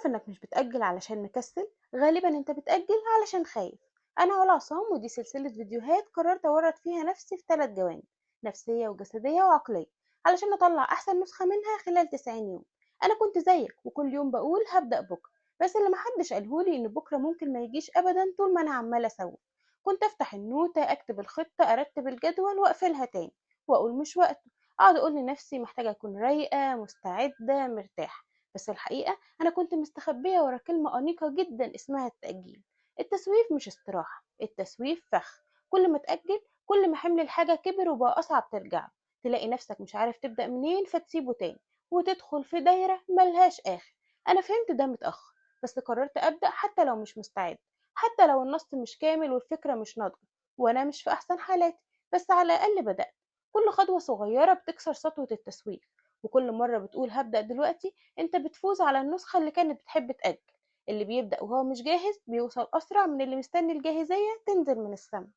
تعرف إنك مش بتأجل علشان مكسل، غالبا أنت بتأجل علشان خايف. أنا علا عصام، ودي سلسلة فيديوهات قررت أورط فيها نفسي في 3 جوانب: نفسية وجسدية وعقلية، علشان أطلع أحسن نسخة منها خلال 90 يوم. أنا كنت زيك وكل يوم بقول هبدأ بكرة، بس اللي محدش قالهولي إن بكرة ممكن ما يجيش أبدا طول ما أنا عمالة أسوي. كنت أفتح النوتة، أكتب الخطة، أرتب الجدول وأقفلها تاني وأقول مش وقته. أقعد أقول لنفسي محتاجة أكون رايقة مستعدة مرتاحة، بس الحقيقة أنا كنت مستخبية ورا كلمة أنيقة جدا اسمها التأجيل. التسويف مش استراحة، التسويف فخ. كل ما تأجل كل ما حمل الحاجة كبر وبقى أصعب ترجع. تلاقي نفسك مش عارف تبدأ منين فتسيبه تاني، وتدخل في دايرة ملهاش آخر. أنا فهمت ده متأخر، بس قررت أبدأ حتى لو مش مستعد، حتى لو النص مش كامل والفكرة مش ناضجة وأنا مش في أحسن حالاتي، بس على الأقل بدأت. كل خطوة صغيرة بتكسر سطوة التسويف، وكل مرة بتقول هبدأ دلوقتي أنت بتفوز على النسخة اللي كانت بتحب تأجل. اللي بيبدأ وهو مش جاهز بيوصل أسرع من اللي مستني الجاهزية تنزل من السما.